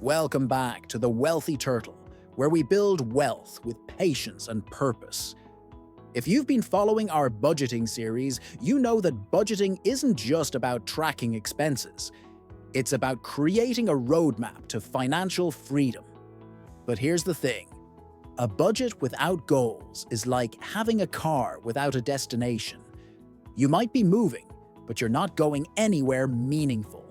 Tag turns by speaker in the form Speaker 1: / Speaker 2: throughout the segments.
Speaker 1: Welcome back to The Wealthy Turtle, where we build wealth with patience and purpose. If you've been following our budgeting series, you know that budgeting isn't just about tracking expenses. It's about creating a roadmap to financial freedom. But here's the thing. A budget without goals is like having a car without a destination. You might be moving, but you're not going anywhere meaningful.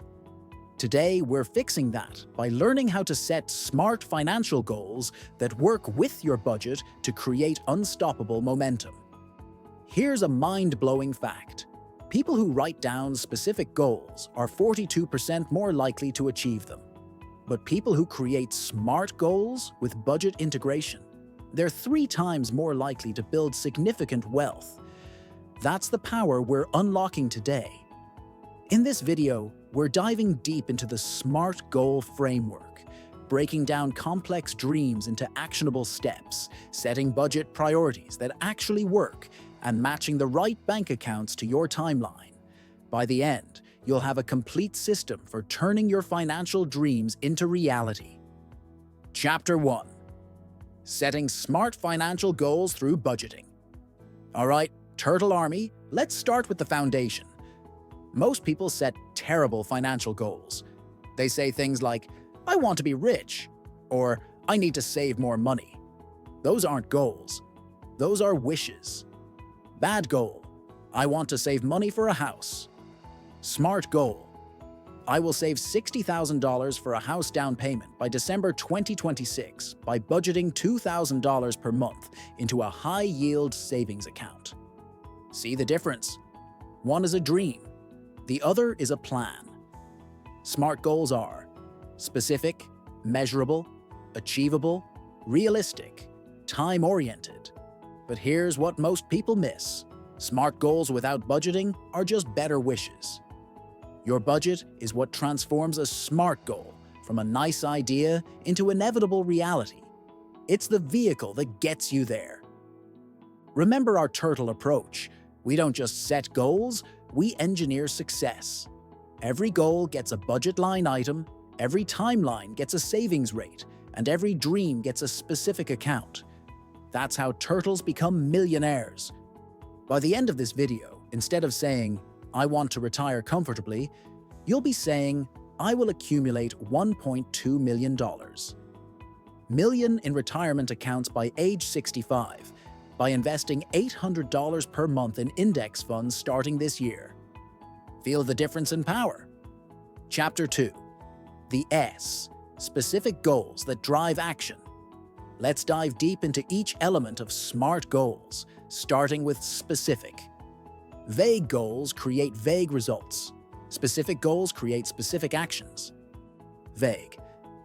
Speaker 1: Today, we're fixing that by learning how to set smart financial goals that work with your budget to create unstoppable momentum. Here's a mind-blowing fact. People who write down specific goals are 42% more likely to achieve them. But people who create smart goals with budget integration, they're 3 times more likely to build significant wealth. That's the power we're unlocking today. In this video, we're diving deep into the SMART goal framework, breaking down complex dreams into actionable steps, setting budget priorities that actually work, and matching the right bank accounts to your timeline. By the end, you'll have a complete system for turning your financial dreams into reality. Chapter 1. Setting smart financial goals through budgeting. All right, Turtle Army, let's start with the foundation. Most people set terrible financial goals. They say things like, I want to be rich, or I need to save more money. Those aren't goals. Those are wishes. Bad goal, I want to save money for a house. Smart goal, I will save $60,000 for a house down payment by December 2026 by budgeting $2,000 per month into a high-yield savings account. See the difference? One is a dream. The other is a plan. SMART goals are specific, measurable, achievable, realistic, time-oriented. But here's what most people miss. SMART goals without budgeting are just better wishes. Your budget is what transforms a SMART goal from a nice idea into inevitable reality. It's the vehicle that gets you there. Remember our turtle approach. We don't just set goals, we engineer success. Every goal gets a budget line item, every timeline gets a savings rate, and every dream gets a specific account. That's how turtles become millionaires. By the end of this video, instead of saying, I want to retire comfortably, you'll be saying, I will accumulate $1.2 million. Million in retirement accounts by age 65. By investing $800 per month in index funds starting this year. Feel the difference in power? Chapter 2. The S. Specific goals that drive action. Let's dive deep into each element of SMART goals, starting with specific. Vague goals create vague results. Specific goals create specific actions. Vague.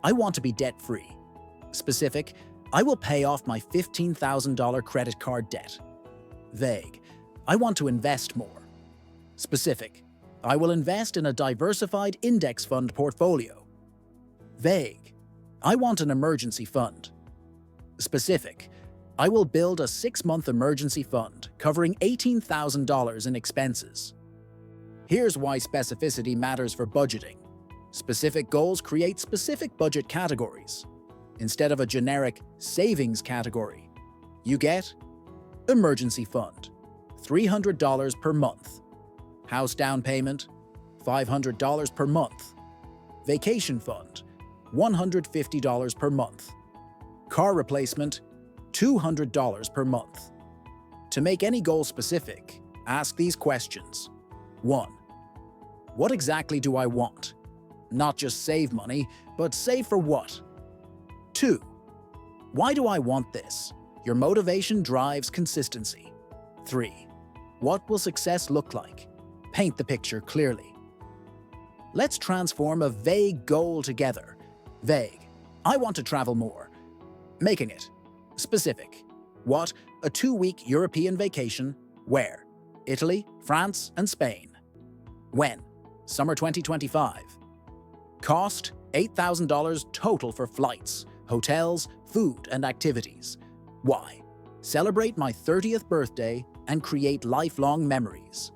Speaker 1: I want to be debt-free. Specific. I will pay off my $15,000 credit card debt. Vague. I want to invest more. Specific. I will invest in a diversified index fund portfolio. Vague. I want an emergency fund. Specific. I will build a 6-month emergency fund covering $18,000 in expenses. Here's why specificity matters for budgeting. Specific goals create specific budget categories. Instead of a generic savings category, you get emergency fund, $300 per month, house down payment, $500 per month, vacation fund, $150 per month, car replacement, $200 per month. To make any goal specific, ask these questions. 1. What exactly do I want? Not just save money, but save for what? 2. Why do I want this? Your motivation drives consistency. 3. What will success look like? Paint the picture clearly. Let's transform a vague goal together. Vague. I want to travel more. Making it. Specific. What? A 2-week European vacation. Where? Italy, France, and Spain. When? Summer 2025. Cost? $8,000 total for flights, hotels, food, and activities. Why? Celebrate my 30th birthday and create lifelong memories.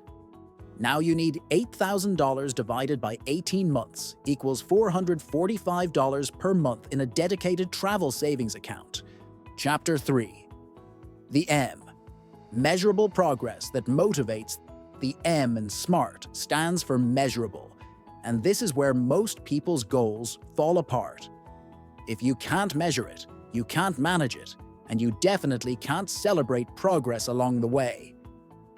Speaker 1: Now you need $8,000 divided by 18 months equals $445 per month in a dedicated travel savings account. Chapter 3. The M. Measurable progress that motivates. The M in SMART stands for measurable, and this is where most people's goals fall apart. If you can't measure it, you can't manage it, and you definitely can't celebrate progress along the way.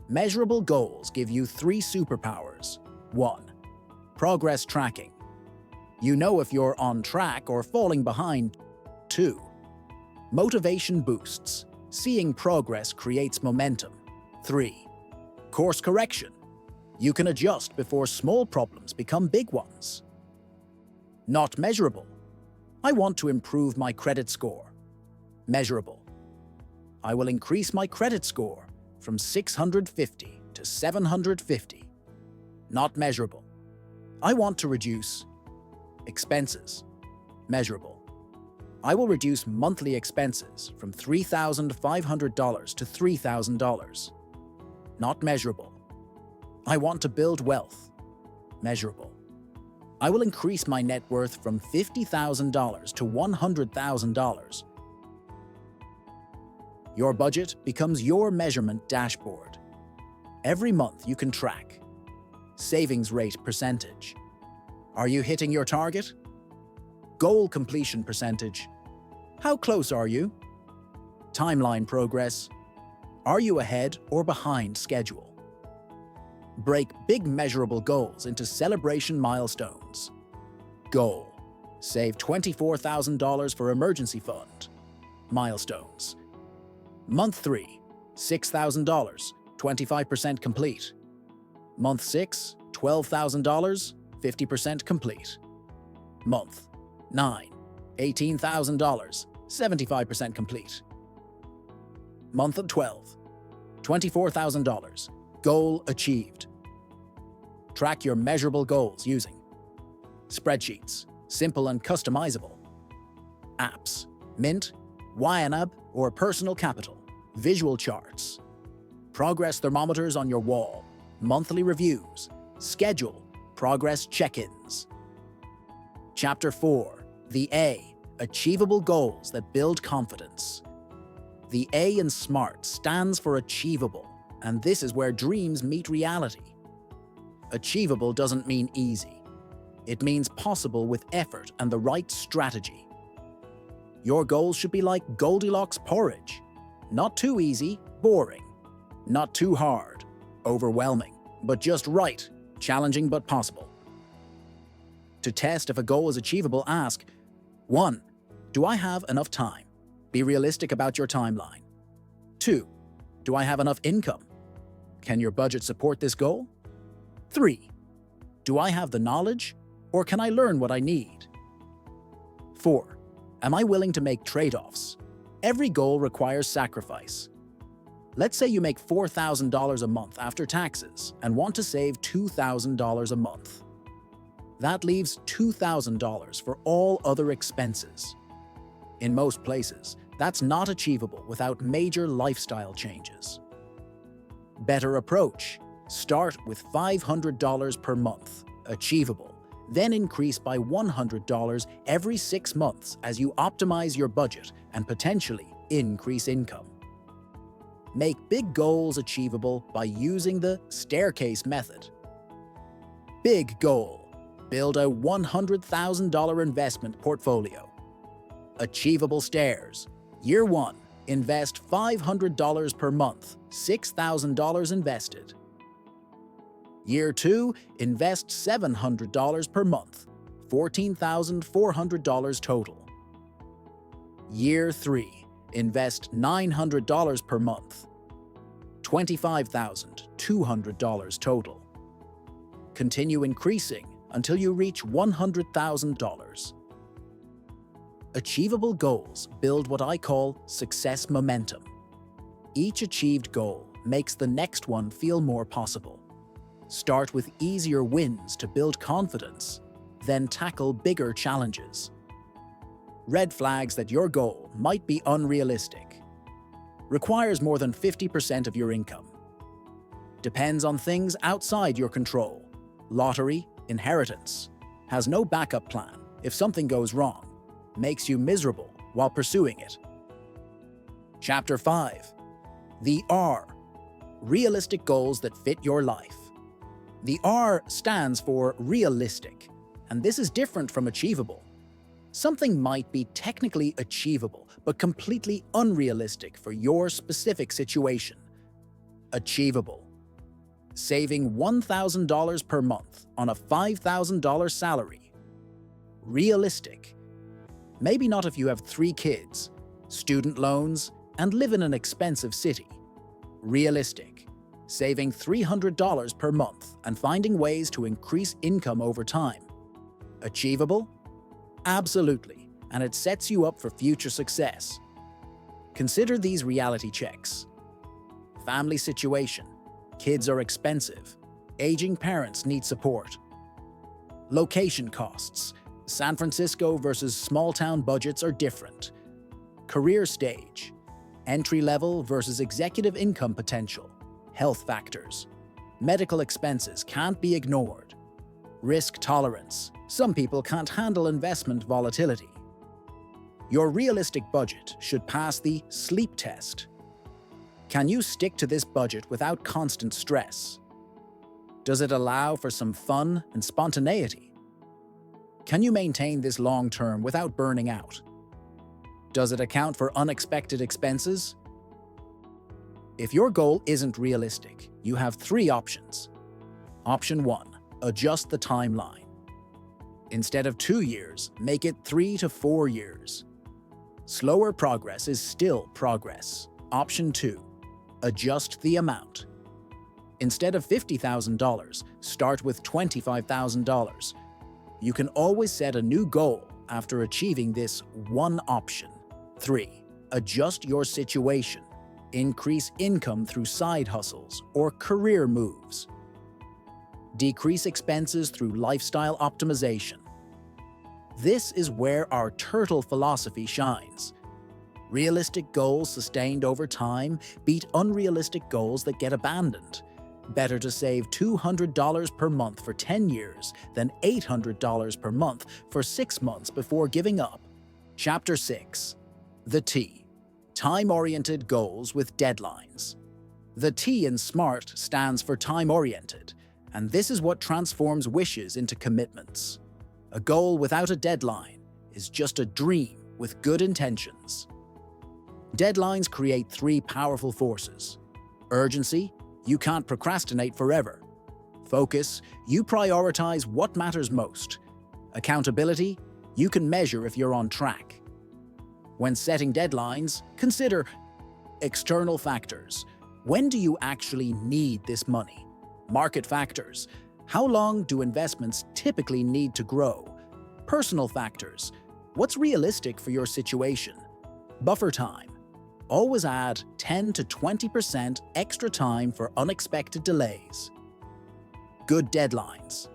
Speaker 1: Measurable goals give you 3 superpowers. 1. Progress tracking. You know if you're on track or falling behind. 2. Motivation boosts. Seeing progress creates momentum. 3. Course correction. You can adjust before small problems become big ones. Not measurable. I want to improve my credit score. Measurable. I will increase my credit score from 650 to 750. Not measurable. I want to reduce expenses. Measurable. I will reduce monthly expenses from $3,500 to $3,000. Not measurable. I want to build wealth. Measurable. I will increase my net worth from $50,000 to $100,000. Your budget becomes your measurement dashboard. Every month you can track. Savings rate percentage. Are you hitting your target? Goal completion percentage. How close are you? Timeline progress. Are you ahead or behind schedule? Break big measurable goals into celebration milestones. Goal. Save $24,000 for emergency fund. Milestones. Month 3, $6,000, 25% complete. Month 6, $12,000, 50% complete. Month 9, $18,000, 75% complete. Month 12, $24,000, goal achieved. Track your measurable goals using spreadsheets, simple and customizable. Apps, Mint, YNAB, or Personal Capital. Visual charts. Progress thermometers on your wall. Monthly reviews. Schedule progress check-ins. Chapter 4. The A. Achievable goals that build confidence. The A in SMART stands for achievable, and this is where dreams meet reality. Achievable doesn't mean easy. It means possible with effort and the right strategy. Your goals should be like Goldilocks porridge. Not too easy, boring. Not too hard, overwhelming, but just right, challenging but possible. To test if a goal is achievable, ask, 1. Do I have enough time? Be realistic about your timeline. 2. Do I have enough income? Can your budget support this goal? 3. Do I have the knowledge, or can I learn what I need? 4. Am I willing to make trade-offs? Every goal requires sacrifice. Let's say you make $4,000 a month after taxes and want to save $2,000 a month. That leaves $2,000 for all other expenses. In most places, that's not achievable without major lifestyle changes. Better approach. Start with $500 per month, achievable. Then increase by $100 every 6 months as you optimize your budget and potentially increase income. Make big goals achievable by using the staircase method. Big goal. Build a $100,000 investment portfolio. Achievable stairs. Year 1. Invest $500 per month, $6,000 invested. Year 2, invest $700 per month, $14,400 total. Year 3, invest $900 per month, $25,200 total. Continue increasing until you reach $100,000. Achievable goals build what I call success momentum. Each achieved goal makes the next one feel more possible. Start with easier wins to build confidence, then tackle bigger challenges. Red flags that your goal might be unrealistic. Requires more than 50% of your income. depends on things outside your control. Lottery, inheritance, has no backup plan if something goes wrong, makes you miserable while pursuing it. Chapter 5. The R. Realistic goals that fit your life. The R stands for realistic, and this is different from achievable. Something might be technically achievable, but completely unrealistic for your specific situation. Achievable. Saving $1,000 per month on a $5,000 salary. Realistic. Maybe not if you have 3 kids, student loans, and live in an expensive city. Realistic. Saving $300 per month and finding ways to increase income over time. Achievable? Absolutely, and it sets you up for future success. Consider these reality checks. Family situation. Kids are expensive. Aging parents need support. Location costs. San Francisco versus small-town budgets are different. Career stage. Entry-level versus executive income potential. Health factors. Medical expenses can't be ignored. Risk tolerance. Some people can't handle investment volatility. Your realistic budget should pass the sleep test. Can you stick to this budget without constant stress? Does it allow for some fun and spontaneity? Can you maintain this long-term without burning out? Does it account for unexpected expenses? If your goal isn't realistic, you have 3 options. Option 1. Adjust the timeline. Instead of 2 years, make it 3 to 4 years. Slower progress is still progress. Option 2. Adjust the amount. Instead of $50,000, start with $25,000. You can always set a new goal after achieving this one option. 3. Adjust your situation. Increase income through side hustles or career moves. Decrease expenses through lifestyle optimization. This is where our turtle philosophy shines. Realistic goals sustained over time beat unrealistic goals that get abandoned. Better to save $200 per month for 10 years than $800 per month for 6 months before giving up. Chapter 6. The T. Time-oriented goals with deadlines. The T in SMART stands for time-oriented, and this is what transforms wishes into commitments. A goal without a deadline is just a dream with good intentions. Deadlines create 3 powerful forces. Urgency, you can't procrastinate forever. Focus, you prioritize what matters most. Accountability, you can measure if you're on track. When setting deadlines, consider external factors. When do you actually need this money? Market factors. How long do investments typically need to grow? Personal factors. What's realistic for your situation? Buffer time. Always add 10 to 20% extra time for unexpected delays. Good deadlines.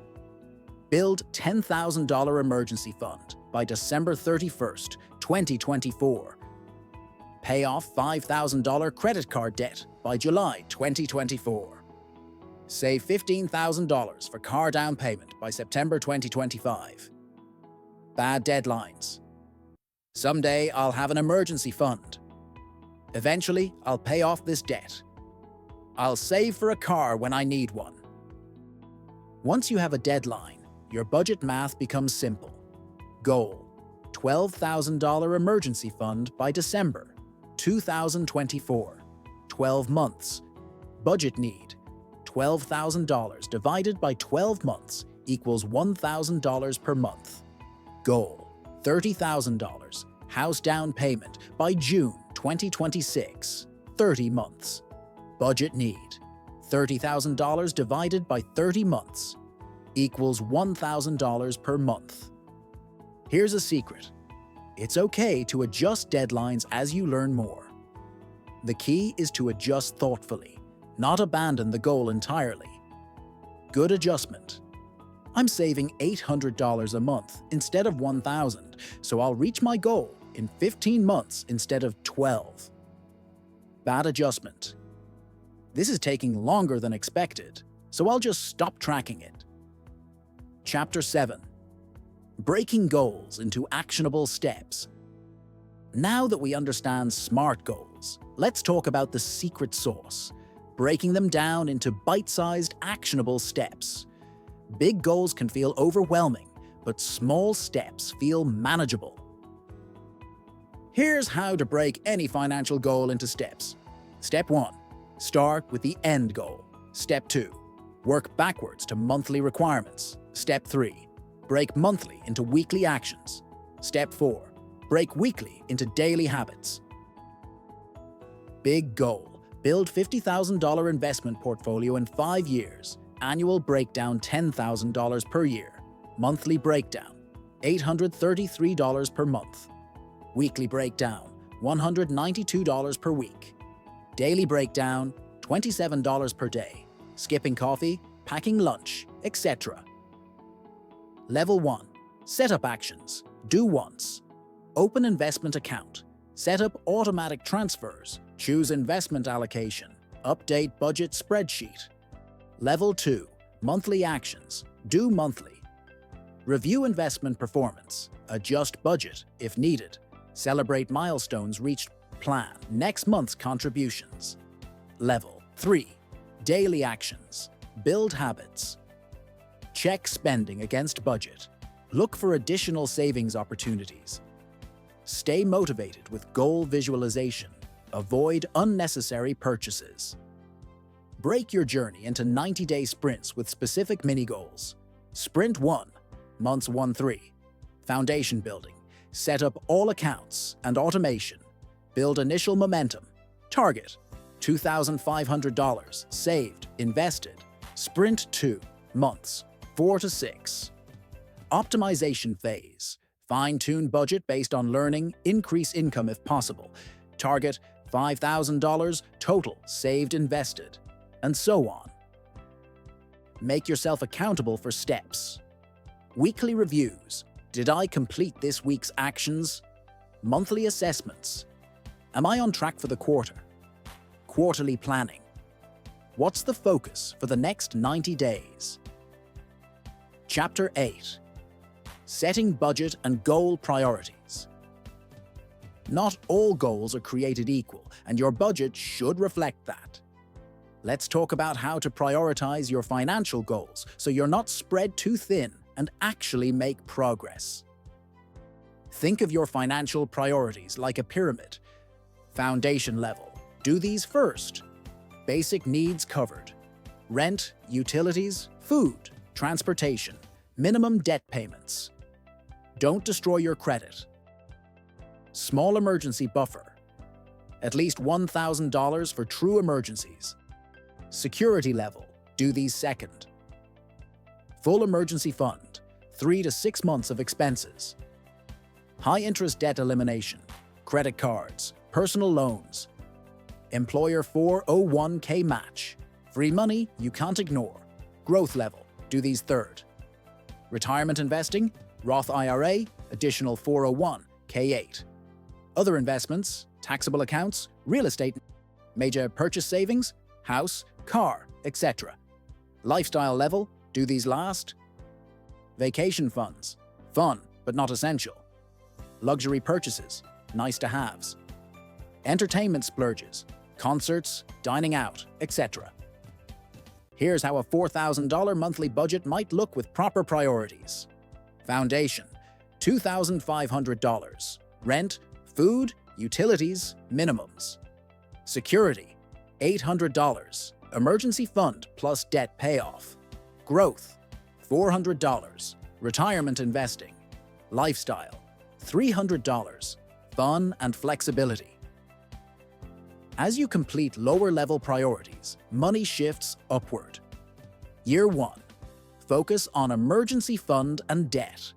Speaker 1: Build $10,000 emergency fund by December 31st, 2024. Pay off $5,000 credit card debt by July 2024. Save $15,000 for car down payment by September 2025. Bad deadlines. Someday I'll have an emergency fund. Eventually, I'll pay off this debt. I'll save for a car when I need one. Once you have a deadline, your budget math becomes simple. Goal: $12,000 emergency fund by December 2024. 12 months. Budget need: $12,000 divided by 12 months equals $1,000 per month. Goal: $30,000 house down payment by June 2026. 30 months. Budget need: $30,000 divided by 30 months equals $1,000 per month. Here's a secret. It's okay to adjust deadlines as you learn more. The key is to adjust thoughtfully, not abandon the goal entirely. Good adjustment. I'm saving $800 a month instead of $1,000, so I'll reach my goal in 15 months instead of 12. Bad adjustment. This is taking longer than expected, so I'll just stop tracking it. Chapter 7. Breaking goals into actionable steps. Now that we understand SMART goals, let's talk about the secret sauce, breaking them down into bite-sized, actionable steps. Big goals can feel overwhelming, but small steps feel manageable. Here's how to break any financial goal into steps. Step 1. Start with the end goal. Step 2. Work backwards to monthly requirements. Step 3. Break monthly into weekly actions. Step 4. Break weekly into daily habits. Big goal. Build $50,000 investment portfolio in 5 years. Annual breakdown $10,000 per year. Monthly breakdown $833 per month. Weekly breakdown $192 per week. Daily breakdown $27 per day. Skipping coffee, packing lunch, etc. Level 1. Setup actions. Do once. Open investment account. Set up automatic transfers. Choose investment allocation. Update budget spreadsheet. Level 2. Monthly actions. Do monthly. Review investment performance. Adjust budget if needed. Celebrate milestones reached. Plan next month's contributions. Level 3. Daily actions. Build habits. Check spending against budget. Look for additional savings opportunities. Stay motivated with goal visualization. Avoid unnecessary purchases. Break your journey into 90-day sprints with specific mini-goals. Sprint 1, months 1-3. Foundation building. Set up all accounts and automation. Build initial momentum. Target $2,500 saved, invested. Sprint 2, months 4-6. Optimization phase. Fine-tune budget based on learning, increase income if possible. Target $5,000 total saved, invested, and so on. Make yourself accountable for steps. Weekly reviews. Did I complete this week's actions? Monthly assessments. Am I on track for the quarter? Quarterly planning. What's the focus for the next 90 days? Chapter 8. Setting budget and goal priorities. Not all goals are created equal, and your budget should reflect that. Let's talk about how to prioritize your financial goals so you're not spread too thin and actually make progress. Think of your financial priorities like a pyramid. Foundation level. Do these first. Basic needs covered. Rent, utilities, food, transportation, minimum debt payments. Don't destroy your credit. Small emergency buffer. At least $1,000 for true emergencies. Security level. Do these second. Full emergency fund. 3 to 6 months of expenses. High interest debt elimination. Credit cards. Personal loans. Employer 401k match. Free money you can't ignore. Growth level. Do these third. Retirement investing. Roth IRA. Additional 401k8. Other investments. Taxable accounts. Real estate. Major purchase savings. House, car, etc. Lifestyle level. Do these last. Vacation funds. Fun, but not essential. Luxury purchases. Nice to haves. Entertainment splurges. Concerts, dining out, etc. Here's how a $4,000 monthly budget might look with proper priorities. Foundation, $2,500. Rent, food, utilities, minimums. Security, $800. Emergency fund plus debt payoff. Growth, $400. Retirement investing. Lifestyle, $300. Fun and flexibility. As you complete lower-level priorities, money shifts upward. Year 1. Focus on emergency fund and debt.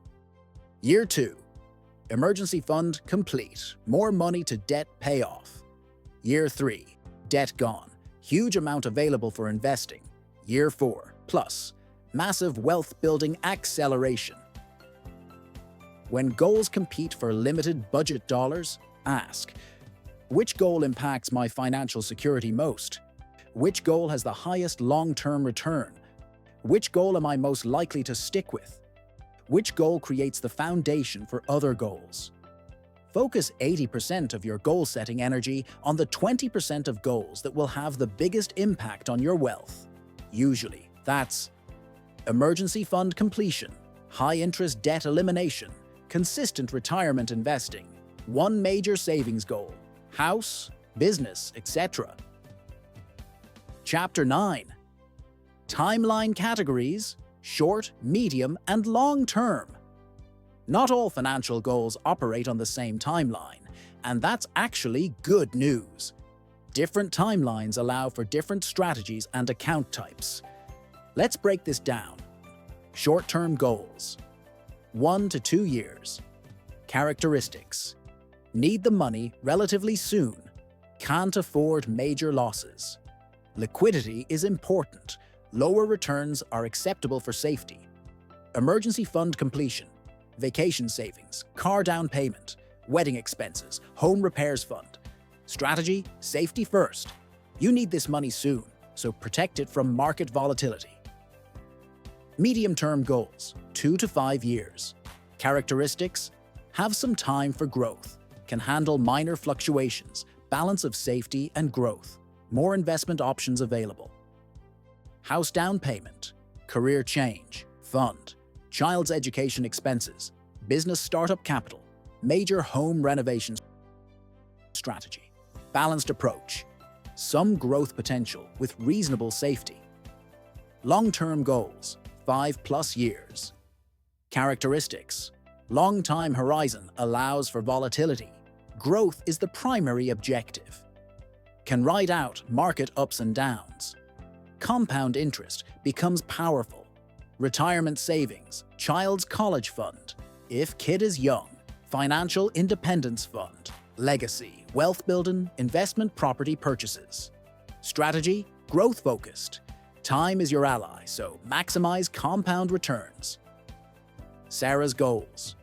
Speaker 1: Year 2. Emergency fund complete. More money to debt payoff. Year 3. Debt gone. Huge amount available for investing. Year 4. Plus. Massive wealth-building acceleration. When goals compete for limited budget dollars, ask, which goal impacts my financial security most? Which goal has the highest long-term return? Which goal am I most likely to stick with? Which goal creates the foundation for other goals? Focus 80% of your goal-setting energy on the 20% of goals that will have the biggest impact on your wealth. Usually, that's emergency fund completion, high-interest debt elimination, consistent retirement investing, one major savings goal, house, business, etc. Chapter 9. Timeline categories: short, medium, and long-term. Not all financial goals operate on the same timeline, and that's actually good news. Different timelines allow for different strategies and account types. Let's break this down. Short-term goals: 1 to 2 years. Characteristics: need the money relatively soon. Can't afford major losses. Liquidity is important. Lower returns are acceptable for safety. Emergency fund completion, vacation savings, car down payment, wedding expenses, home repairs fund. Strategy: safety first. You need this money soon, so protect it from market volatility. Medium-term goals: 2 to 5 years. Characteristics: have some time for growth, can handle minor fluctuations, balance of safety and growth, more investment options available. House down payment, career change, fund, child's education expenses, business startup capital, major home renovation strategy. Balanced approach, some growth potential with reasonable safety. Long-term goals: 5+ years. Characteristics: long time horizon allows for volatility. Growth is the primary objective. Can ride out market ups and downs. Compound interest becomes powerful. Retirement savings, child's college fund. If kid is young, financial independence fund. Legacy, wealth building, investment property purchases. Strategy: growth focused. Time is your ally, so maximize compound returns. Sarah's goals: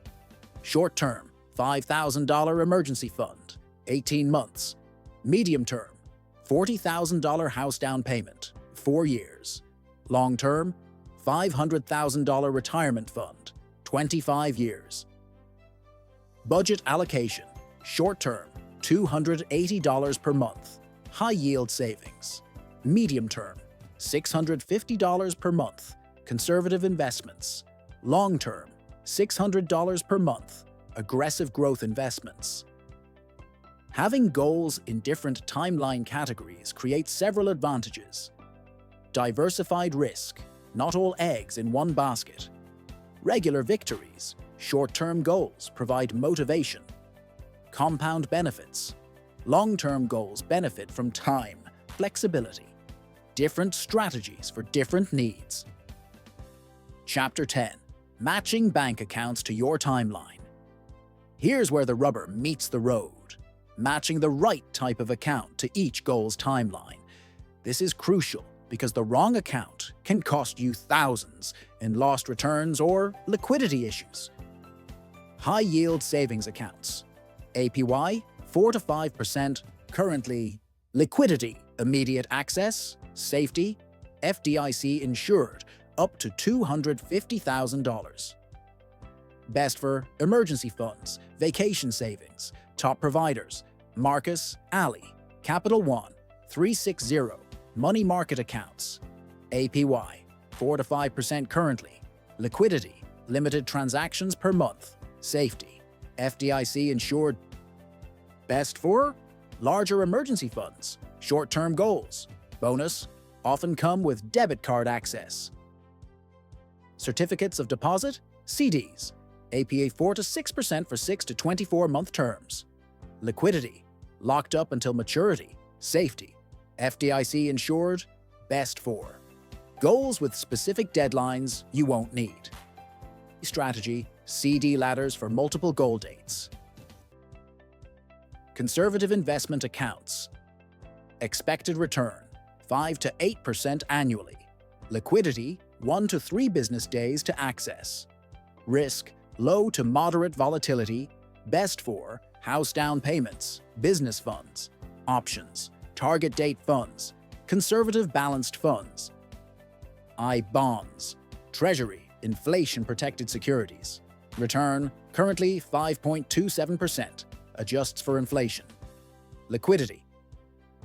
Speaker 1: short term, $5,000 emergency fund, 18 months. Medium term, $40,000 house down payment, 4 years. Long term, $500,000 retirement fund, 25 years. Budget allocation: short term, $280 per month, high yield savings. Medium term, $650 per month, conservative investments. Long term, $600 per month, aggressive growth investments. Having goals in different timeline categories creates several advantages. Diversified risk, not all eggs in one basket. Regular victories, short-term goals provide motivation. Compound benefits, long-term goals benefit from time, flexibility. Different strategies for different needs. Chapter 10. Matching bank accounts to your timeline. Here's where the rubber meets the road. Matching the right type of account to each goal's timeline. This is crucial because the wrong account can cost you thousands in lost returns or liquidity issues. High-yield savings accounts. APY, 4 to 5%, currently. Liquidity, immediate access, safety, FDIC insured, up to $250,000. Best for emergency funds, vacation savings, top providers, Marcus, Ali, Capital One, 360, money market accounts. APY, 4 to 5% currently. Liquidity, limited transactions per month. Safety, FDIC insured. Best for larger emergency funds, short-term goals. Bonus, often come with debit card access. Certificates of deposit, CDs. APY 4 to 6% for 6 to 24-month terms. Liquidity, locked up until maturity. Safety, FDIC insured. Best for goals with specific deadlines you won't need. Strategy, CD ladders for multiple goal dates. Conservative investment accounts. Expected return, 5 to 8% annually. Liquidity, 1 to 3 business days to access. Risk, low to moderate volatility. Best for house down payments, business funds. Options, target date funds, Conservative balanced funds. I bonds. Treasury, inflation-protected securities. Return, currently 5.27%, adjusts for inflation. Liquidity.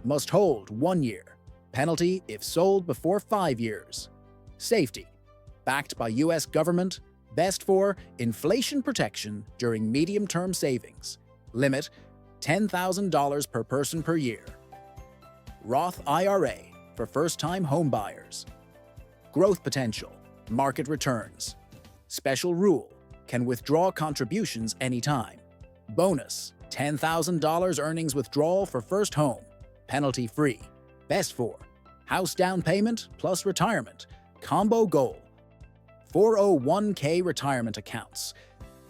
Speaker 1: Must hold 1 year. Penalty if sold before 5 years. Safety. Backed by U.S. government. Best for inflation protection during medium-term savings. Limit, $10,000 per person per year. Roth IRA for first-time home buyers. Growth potential. Market returns. Special rule. Can withdraw contributions anytime. Bonus. $10,000 earnings withdrawal for first home. Penalty-free. Best for house down payment plus retirement. Combo goal. 401k retirement accounts.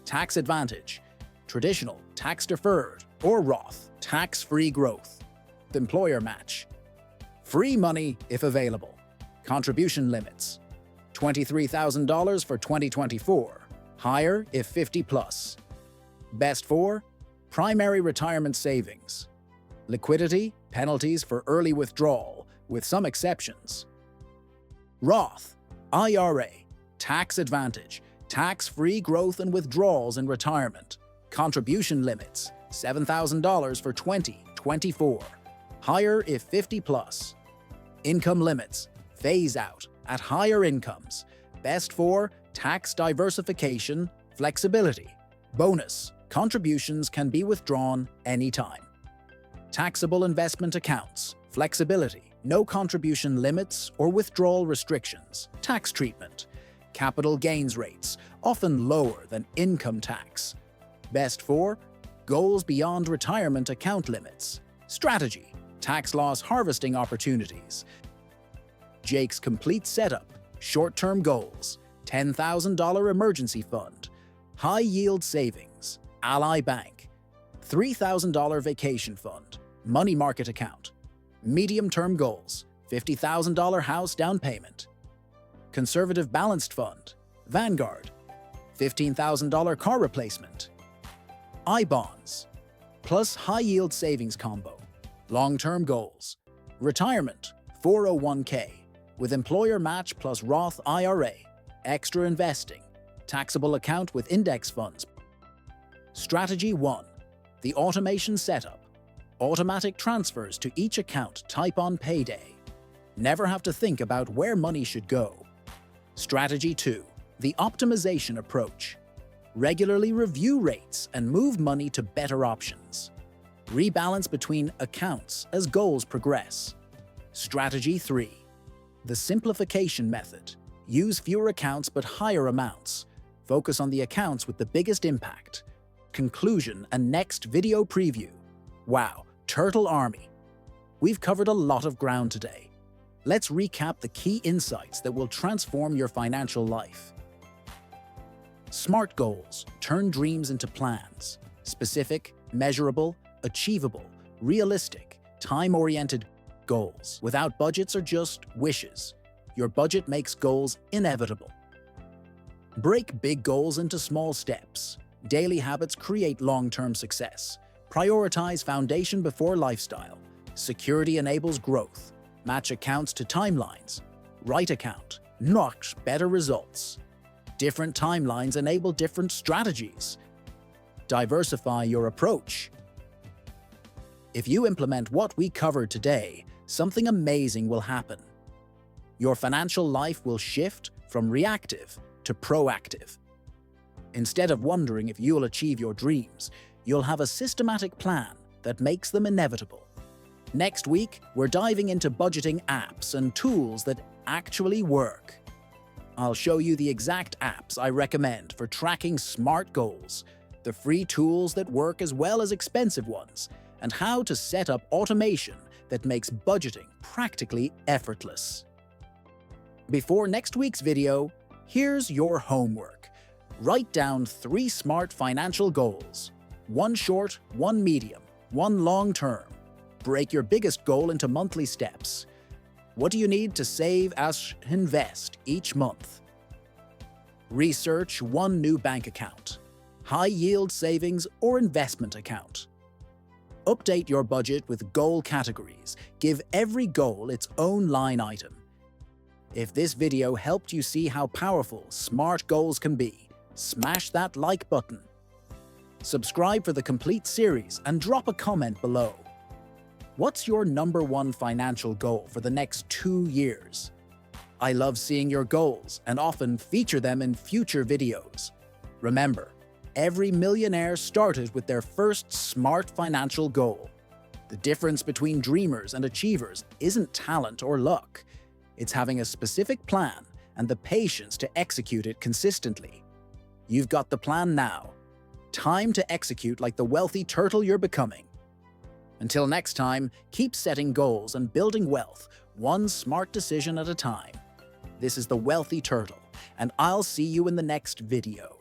Speaker 1: Tax advantage. Traditional, tax-deferred, or Roth, tax-free growth. Employer match. Free money if available. Contribution limits. $23,000 for 2024. Higher if 50 plus. Best for primary retirement savings. Liquidity, penalties for early withdrawal, with some exceptions. Roth IRA, tax advantage, tax-free growth and withdrawals in retirement. Contribution limits, $7,000 for 2024. Higher if 50 plus. Income limits, phase out at higher incomes. Best for tax diversification, flexibility. Bonus, contributions can be withdrawn anytime. Taxable investment accounts, flexibility, no contribution limits or withdrawal restrictions. Tax treatment, capital gains rates, often lower than income tax. Best for goals beyond retirement account limits. Strategy, tax loss harvesting opportunities. Jake's complete setup, short-term goals, $10,000 emergency fund, high-yield savings, Ally Bank, $3,000 vacation fund, money market account, medium-term goals, $50,000 house down payment, conservative balanced fund, Vanguard, $15,000 car replacement, I-bonds, plus high-yield savings combo, long-term goals, retirement, 401k, with employer match plus Roth IRA, extra investing, taxable account with index funds. Strategy 1. The automation setup. Automatic transfers to each account type on payday. Never have to think about where money should go. Strategy 2. The optimization approach. Regularly review rates and move money to better options. Rebalance between accounts as goals progress. Strategy 3. The simplification method. Use fewer accounts but higher amounts. Focus on the accounts with the biggest impact. Conclusion and next video preview. Wow, Turtle Army. We've covered a lot of ground today. Let's recap the key insights that will transform your financial life. SMART goals turn dreams into plans. Specific, measurable, achievable, realistic, time-oriented goals. Without budgets are just wishes. Your budget makes goals inevitable. Break big goals into small steps. Daily habits create long-term success. Prioritize foundation before lifestyle. Security enables growth. Match accounts to timelines. Right account. Notch better results. Different timelines enable different strategies. Diversify your approach. If you implement what we covered today, something amazing will happen. Your financial life will shift from reactive to proactive. Instead of wondering if you'll achieve your dreams, you'll have a systematic plan that makes them inevitable. Next week, we're diving into budgeting apps and tools that actually work. I'll show you the exact apps I recommend for tracking SMART goals, the free tools that work as well as expensive ones, and how to set up automation that makes budgeting practically effortless. Before next week's video, here's your homework. Write down 3 SMART financial goals. 1 short, 1 medium, 1 long term. Break your biggest goal into monthly steps. What do you need to save/invest each month? Research 1 new bank account, high-yield savings or investment account. Update your budget with goal categories. Give every goal its own line item. If this video helped you see how powerful SMART goals can be, smash that like button. Subscribe for the complete series and drop a comment below. What's your #1 financial goal for the next 2 years? I love seeing your goals and often feature them in future videos. Remember, every millionaire started with their first SMART financial goal. The difference between dreamers and achievers isn't talent or luck. It's having a specific plan and the patience to execute it consistently. You've got the plan now. Time to execute like the wealthy turtle you're becoming. Until next time, keep setting goals and building wealth, one smart decision at a time. This is the Wealthy Turtle, and I'll see you in the next video.